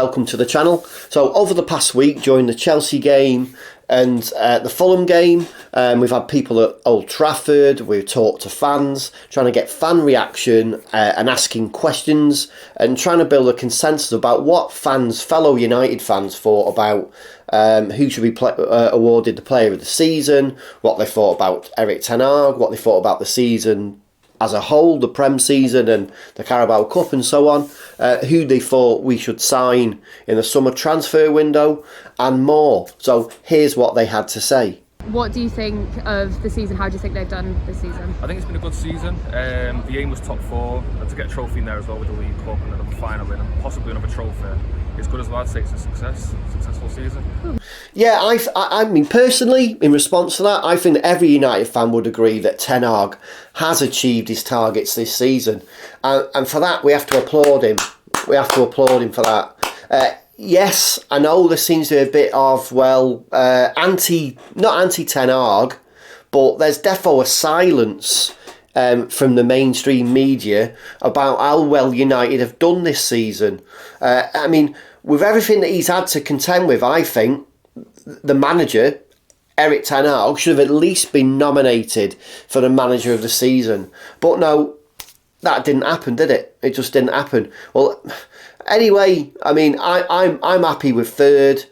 welcome to the channel. So over the past week, during the Chelsea game and the Fulham game, we've had people at Old Trafford, we've talked to fans, trying to get fan reaction and asking questions and trying to build a consensus about what fellow United fans thought about who should be awarded the player of the season, what they thought about Erik Ten Hag, what they thought about the season as a whole, the Prem season and the Carabao Cup and so on, who they thought we should sign in the summer transfer window and more. So here's what they had to say. What do you think of the season? How do you think they've done this season? I think it's been a good season. The aim was top four, and to get a trophy in there as well with the League Cup and another final win and possibly another trophy. It's good as well. I'd say it's a successful season. Yeah, I mean, personally, in response to that, I think that every United fan would agree that Ten Hag has achieved his targets this season. And for that, we have to applaud him. We have to applaud him for that. Yes, I know there seems to be a bit of, not anti-Ten Hag, but there's defo a silence from the mainstream media about how well United have done this season. I mean, with everything that he's had to contend with, I think the manager, Erik Ten Hag, should have at least been nominated for the manager of the season. But no, that didn't happen, did it? It just didn't happen. Well, anyway, I mean, I'm happy with third,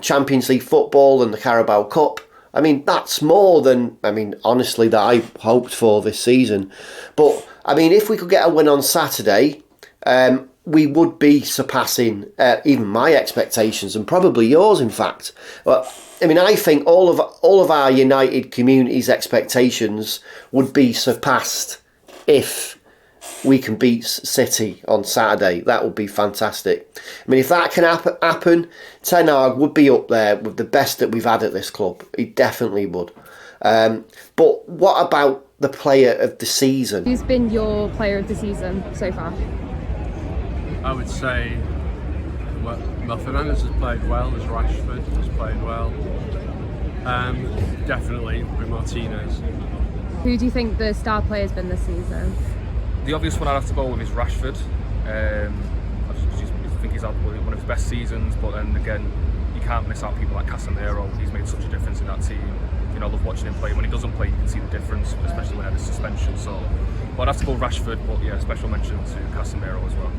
Champions League football and the Carabao Cup. I mean, that's more than, honestly, that I hoped for this season. But, I mean, if we could get a win on Saturday, we would be surpassing even my expectations and probably yours, in fact. But, I mean, I think all of our United community's expectations would be surpassed if we can beat City on Saturday. That would be fantastic. I mean, if that can happen, Ten Hag would be up there with the best that we've had at this club. He definitely would. But what about the player of the season? Who's been your player of the season so far? I would say, well, Fernandes has played well, as Rashford has played well. Definitely with Martinez. Who do you think the star player has been this season? The obvious one I'd have to go with is Rashford. I think he's had one of his best seasons, but then again, you can't miss out people like Casemiro. He's made such a difference in that team. You know, I love watching him play. When he doesn't play, you can see the difference, especially when he had his suspension. So, but I'd have to go Rashford, but yeah, special mention to Casemiro as well.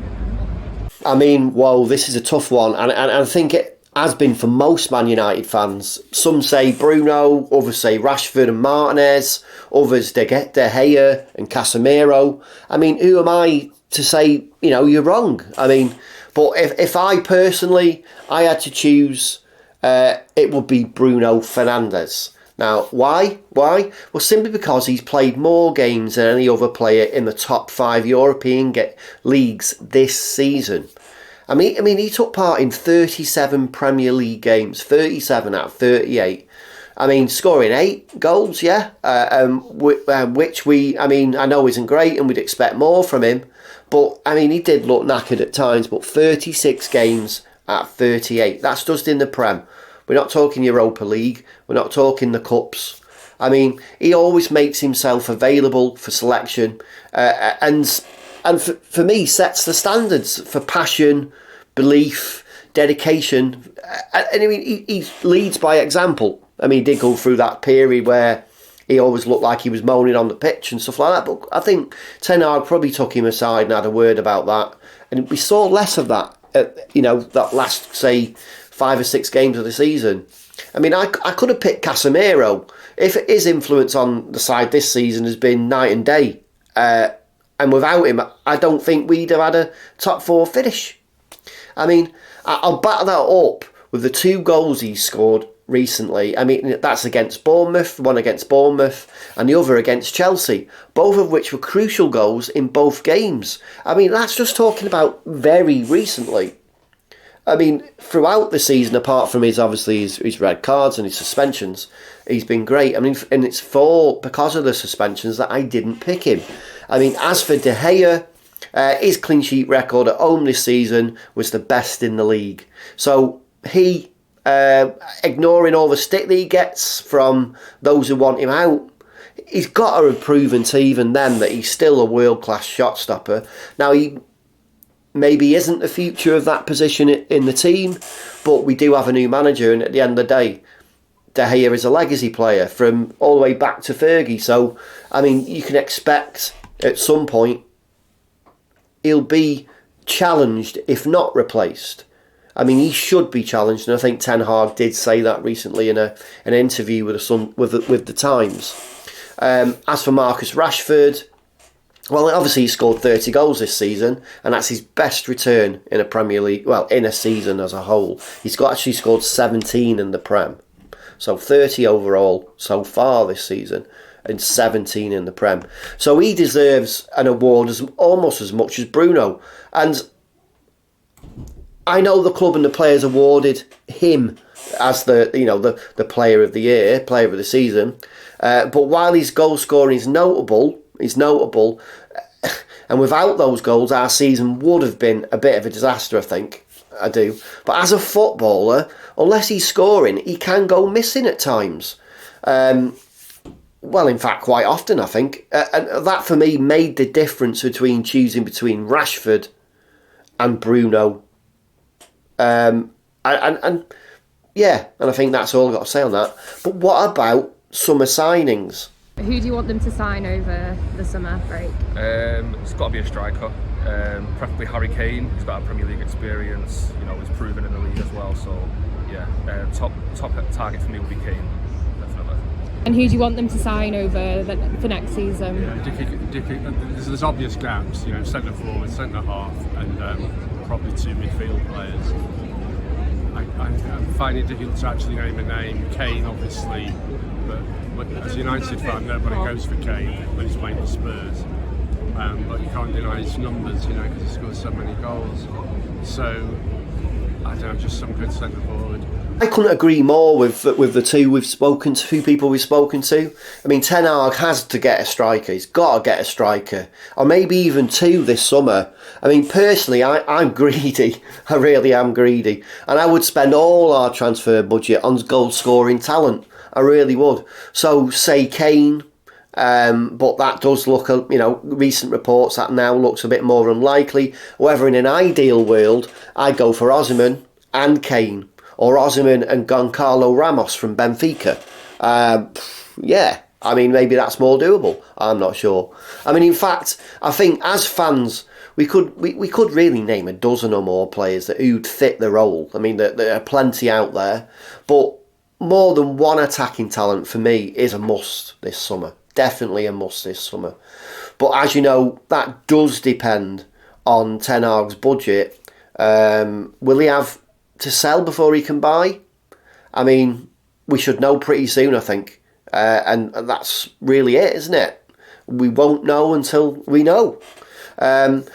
I mean, whoa, this is a tough one, and I think it has been for most Man United fans. Some say Bruno, others say Rashford and Martinez, others De Gea and Casemiro. I mean, who am I to say, you're wrong? I mean, but if I personally, I had to choose, it would be Bruno Fernandes. Now, why? Well, simply because he's played more games than any other player in the top 5 European leagues this season. I mean, he took part in 37 Premier League games, 37 out of 38. I mean, scoring 8 goals, yeah, which I know isn't great and we'd expect more from him. But, I mean, he did look knackered at times, but 36 games at 38. That's just in the Prem. We're not talking Europa League. We're not talking the Cups. I mean, he always makes himself available for selection and for me sets the standards for passion, belief, dedication. And I mean, he leads by example. I mean, he did go through that period where he always looked like he was moaning on the pitch and stuff like that. But I think Ten Hag probably took him aside and had a word about that. And we saw less of that, that last, say, 5 or 6 games of the season. I mean, I could have picked Casemiro if his influence on the side this season has been night and day. And without him, I don't think we'd have had a top 4 finish. I mean, I'll back that up with the 2 goals he scored recently. I mean, that's against Bournemouth, one against Bournemouth, and the other against Chelsea, both of which were crucial goals in both games. I mean, that's just talking about very recently. I mean, throughout the season, apart from his red cards and his suspensions, he's been great. I mean, and it's because of the suspensions that I didn't pick him. I mean, as for De Gea, his clean sheet record at home this season was the best in the league. So he, ignoring all the stick that he gets from those who want him out, he's got to have proven to even them that he's still a world-class shot stopper. Now, maybe isn't the future of that position in the team, but we do have a new manager, and at the end of the day, De Gea is a legacy player from all the way back to Fergie. So, I mean, you can expect at some point he'll be challenged, if not replaced. I mean, he should be challenged, and I think Ten Hag did say that recently in an interview with the Times. As for Marcus Rashford, well, obviously he scored 30 goals this season, and that's his best return in a Premier League, well, in a season as a whole. He's actually scored 17 in the Prem. So 30 overall so far this season, and 17 in the Prem. So he deserves an award almost as much as Bruno. And I know the club and the players awarded him as the player of the year, player of the season. But while his goal scoring is notable, and without those goals, our season would have been a bit of a disaster, I think. I do. But as a footballer, unless he's scoring, he can go missing at times. Well, in fact, quite often, I think. And that, for me, made the difference between choosing between Rashford and Bruno. And I think that's all I've got to say on that. But what about summer signings? Who do you want them to sign over the summer break? It's got to be a striker, preferably Harry Kane. He's got a Premier League experience, he's proven in the league as well. So, yeah, top target for me would be Kane, definitely. And who do you want them to sign over for next season? Yeah, there's obvious gaps, centre forward, centre half, and probably 2 midfield players. I find it difficult to actually name a name. Kane, obviously, but as a United fan, nobody goes for Kane when he's playing for Spurs. But you can't deny his numbers, because he scores so many goals. So, I don't know, just some good centre forward. I couldn't agree more with the two people we've spoken to. I mean, Ten Hag has to get a striker. He's got to get a striker, or maybe even 2 this summer. I mean, personally, I'm greedy. I really am greedy, and I would spend all our transfer budget on goal scoring talent. I really would. So, say Kane, but that does look, recent reports that now looks a bit more unlikely. However, in an ideal world, I'd go for Osimhen and Kane. Or Osimhen and Goncalo Ramos from Benfica. I mean, maybe that's more doable. I'm not sure. I mean, in fact, I think as fans, we could really name a dozen or more players who'd fit the role. I mean, there are plenty out there. But more than one attacking talent, for me, is a must this summer. Definitely a must this summer. But as you know, that does depend on Ten Hag's budget. Will he have to sell before he can buy? I mean, we should know pretty soon, I think. And that's really it, isn't it? We won't know until we know. But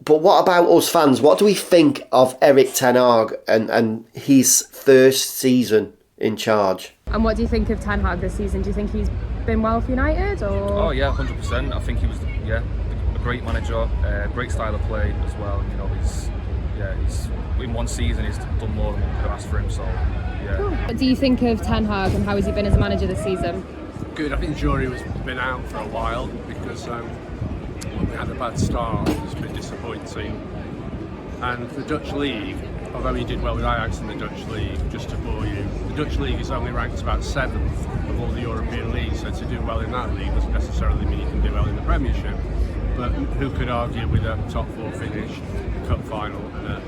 what about us fans? What do we think of Erik Ten Hag and his first season in charge? And what do you think of Ten Hag this season? Do you think he's been well for United? Or? Oh yeah, 100%. I think he was a great manager, great style of play as well. He's in one season he's done more than we could have asked for him. So yeah. Cool. What do you think of Ten Hag and how has he been as a manager this season? Good. I think the jury has been out for a while because when we had a bad start, it was a bit disappointing. And the Dutch league, although he did well with Ajax in the Dutch league, just to bore you, the Dutch league is only ranked about 7th of all the European leagues. So to do well in that league doesn't necessarily mean you can do well in the Premiership. But who could argue with a top 4 finish, cup final, and a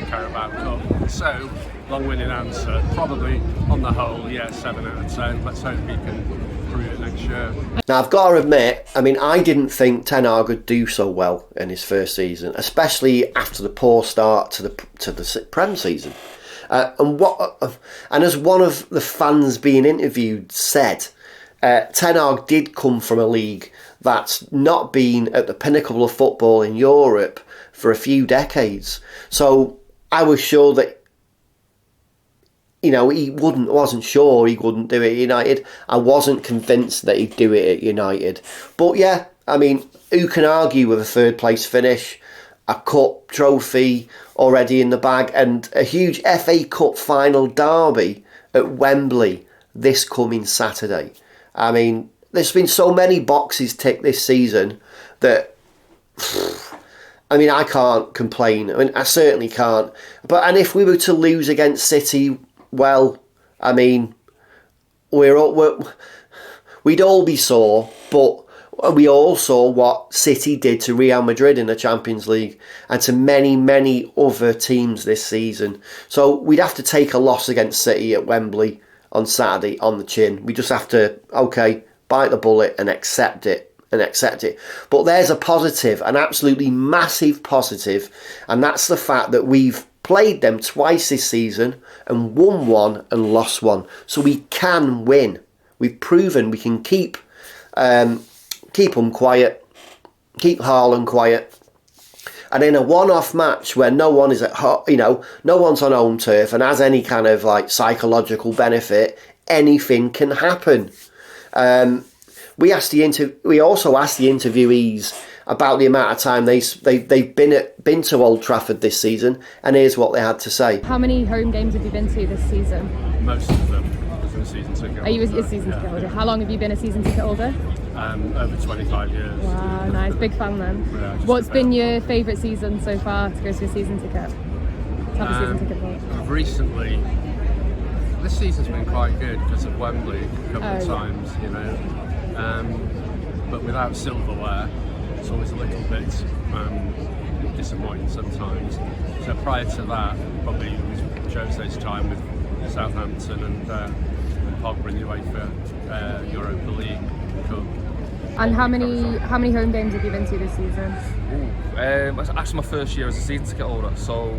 Carabao Cup? So, long-winded answer. Probably, on the whole, 7 out of 10. Let's hope he can prove it next year. Now, I've got to admit, I mean, I didn't think Ten Hag would do so well in his first season, especially after the poor start to the Prem season. And as one of the fans being interviewed said, Ten Hag did come from a league that's not been at the pinnacle of football in Europe for a few decades. So I was sure that, wasn't sure he wouldn't do it at United. I wasn't convinced that he'd do it at United. But yeah, I mean, who can argue with a 3rd place finish, a cup trophy already in the bag, and a huge FA Cup final derby at Wembley this coming Saturday? I mean, there's been so many boxes ticked this season that I mean, I can't complain. I mean, I certainly can't. And if we were to lose against City, well, I mean, we'd all be sore, but we all saw what City did to Real Madrid in the Champions League and to many, many other teams this season. So we'd have to take a loss against City at Wembley on Saturday on the chin. We just have to, okay, bite the bullet and accept it. But there's a positive, an absolutely massive positive, and that's the fact that we've played them twice this season and won one and lost one. So we can win. We've proven we can keep them quiet, keep Haaland quiet. And in a one-off match where no one is at home, no one's on home turf and has any kind of like psychological benefit, anything can happen. We also asked the interviewees about the amount of time they've been to Old Trafford this season, and here's what they had to say. How many home games have you been to this season? Most of them, as a season ticket holder. Are you a season ticket holder? How long have you been a season ticket holder? Over 25 years. Wow, nice. Big fan then. Yeah, What's been your favourite season so far to go to a season ticket? To have a season ticket for? Recently, this season's been quite good because of Wembley a couple of times, but without silverware, it's always a little bit disappointing sometimes. So prior to that, probably it was Jose's time with Southampton and Pogba in the UEFA Europa League Cup. And how many home games have you been to this season? It's actually my first year as a season ticket holder, so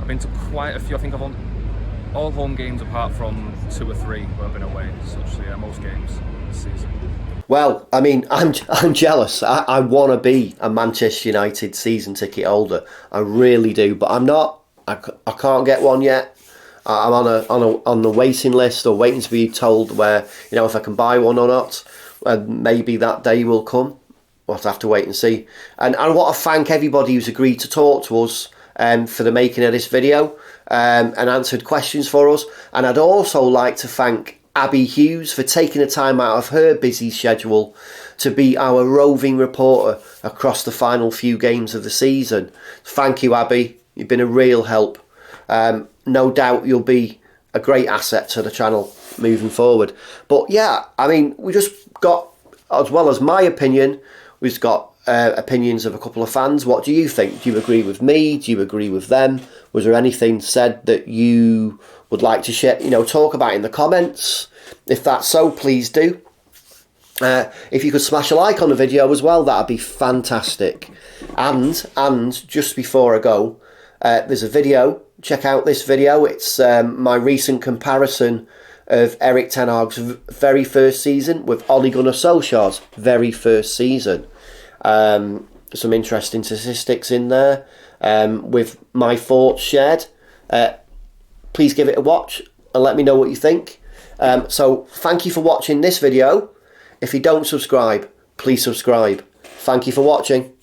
I've been to quite a few. I think I've won all home games apart from 2 or 3 where I've been away. So yeah, most games this season. Well, I mean, I'm jealous. I want to be a Manchester United season ticket holder. I really do, but I'm not. I can't get one yet. I'm on the waiting list, or waiting to be told where if I can buy one or not. And maybe that day will come. We'll have to wait and see. And I want to thank everybody who's agreed to talk to us for the making of this video and answered questions for us. And I'd also like to thank Abby Hughes for taking the time out of her busy schedule to be our roving reporter across the final few games of the season. Thank you, Abby. You've been a real help. No doubt you'll be a great asset to the channel moving forward. But yeah, I mean, we just got, as well as my opinion, we've got opinions of a couple of fans. What do you think? Do you agree with me? Do you agree with them? Was there anything said that you would like to share, talk about in the comments? If that's so, please do. If you could smash a like on the video as well, that'd be fantastic. And just before I go, there's a video. Check out this video. It's my recent comparison of Erik Ten Hag's very first season with Ole Gunnar Solskjaer's very first season. Some interesting statistics in there with my thoughts shared. Please give it a watch and let me know what you think. So thank you for watching this video. If you don't subscribe, please subscribe. Thank you for watching.